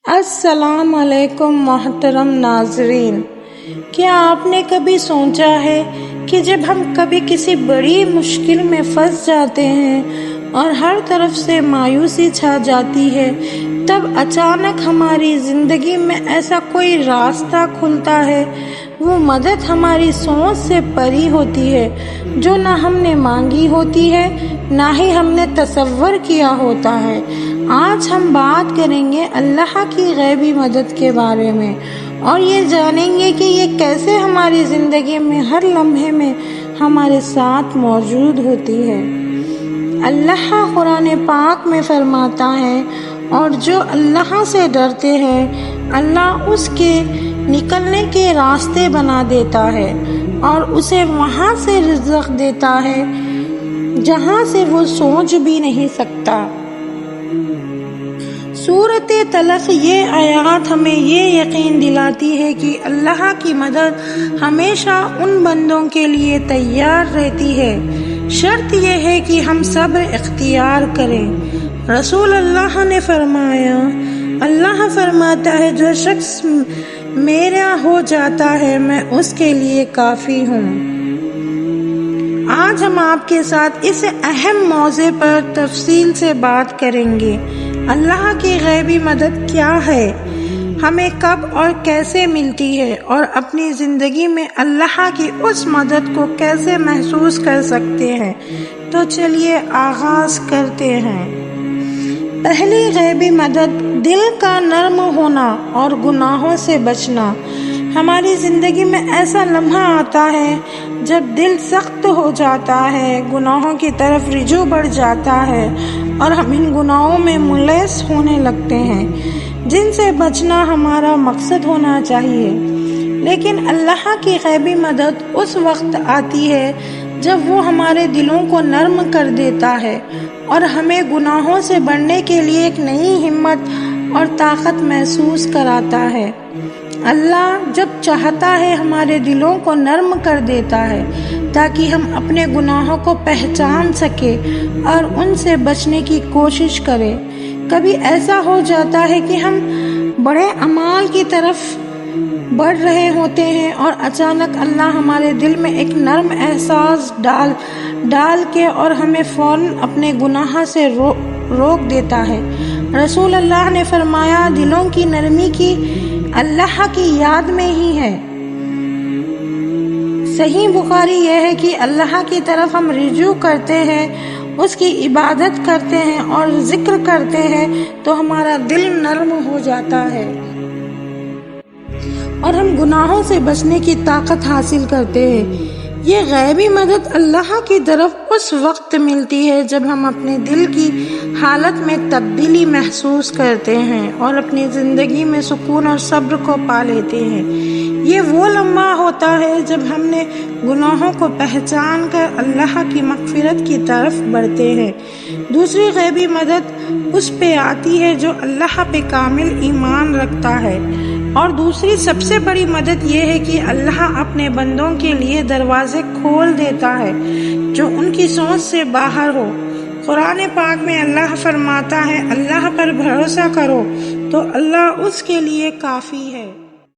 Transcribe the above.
السلام علیکم محترم ناظرین، کیا آپ نے کبھی سوچا ہے کہ جب ہم کبھی کسی بڑی مشکل میں پھنس جاتے ہیں اور ہر طرف سے مایوسی چھا جاتی ہے، تب اچانک ہماری زندگی میں ایسا کوئی راستہ کھلتا ہے؟ وہ مدد ہماری سوچ سے پری ہوتی ہے، جو نہ ہم نے مانگی ہوتی ہے نہ ہی ہم نے تصور کیا ہوتا ہے۔ آج ہم بات کریں گے اللہ کی غیبی مدد کے بارے میں، اور یہ جانیں گے کہ یہ کیسے ہماری زندگی میں ہر لمحے میں ہمارے ساتھ موجود ہوتی ہے۔ اللہ قرآن پاک میں فرماتا ہے، اور جو اللہ سے ڈرتے ہیں اللہ اس کے نکلنے کے راستے بنا دیتا ہے اور اسے وہاں سے رزق دیتا ہے جہاں سے وہ سوچ بھی نہیں سکتا۔ سورۃ طلق یہ آیات ہمیں یہ یقین دلاتی ہے کہ اللہ کی مدد ہمیشہ ان بندوں کے لیے تیار رہتی ہے، شرط یہ ہے کہ ہم صبر اختیار کریں۔ رسول اللہ نے فرمایا، اللہ فرماتا ہے جو شخص میرا ہو جاتا ہے میں اس کے لیے کافی ہوں۔ آج ہم آپ کے ساتھ اس اہم موضوع پر تفصیل سے بات کریں گے۔ اللہ کی غیبی مدد کیا ہے، ہمیں کب اور کیسے ملتی ہے، اور اپنی زندگی میں اللہ کی اس مدد کو کیسے محسوس کر سکتے ہیں۔ تو چلیے آغاز کرتے ہیں۔ پہلی غیبی مدد دل کا نرم ہونا اور گناہوں سے بچنا۔ ہماری زندگی میں ایسا لمحہ آتا ہے جب دل سخت ہو جاتا ہے، گناہوں کی طرف رجوع بڑھ جاتا ہے اور ہم ان گناہوں میں ملوث ہونے لگتے ہیں جن سے بچنا ہمارا مقصد ہونا چاہیے۔ لیکن اللہ کی غیبی مدد اس وقت آتی ہے جب وہ ہمارے دلوں کو نرم کر دیتا ہے اور ہمیں گناہوں سے بڑھنے کے لیے ایک نئی ہمت اور طاقت محسوس کراتا ہے۔ اللہ جب چاہتا ہے ہمارے دلوں کو نرم کر دیتا ہے تاکہ ہم اپنے گناہوں کو پہچان سکیں اور ان سے بچنے کی کوشش کریں۔ کبھی ایسا ہو جاتا ہے کہ ہم بڑے اعمال کی طرف بڑھ رہے ہوتے ہیں اور اچانک اللہ ہمارے دل میں ایک نرم احساس ڈال کے اور ہمیں فوراً اپنے گناہ سے روک دیتا ہے۔ رسول اللہ نے فرمایا، دلوں کی نرمی کی اللہ کی یاد میں ہی ہے۔ صحیح بخاری یہ ہے کہ اللہ کی طرف ہم رجوع کرتے ہیں، اس کی عبادت کرتے ہیں اور ذکر کرتے ہیں تو ہمارا دل نرم ہو جاتا ہے اور ہم گناہوں سے بچنے کی طاقت حاصل کرتے ہیں۔ یہ غیبی مدد اللہ کی طرف اس وقت ملتی ہے جب ہم اپنے دل کی حالت میں تبدیلی محسوس کرتے ہیں اور اپنی زندگی میں سکون اور صبر کو پا لیتے ہیں۔ یہ وہ لمحہ ہوتا ہے جب ہم نے گناہوں کو پہچان کر اللہ کی مغفرت کی طرف بڑھتے ہیں۔ دوسری غیبی مدد اس پہ آتی ہے جو اللہ پہ کامل ایمان رکھتا ہے، اور دوسری سب سے بڑی مدد یہ ہے کہ اللہ اپنے بندوں کے لیے دروازے کھول دیتا ہے جو ان کی سوچ سے باہر ہو۔ قرآن پاک میں اللہ فرماتا ہے، اللہ پر بھروسہ کرو تو اللہ اس کے لیے کافی ہے۔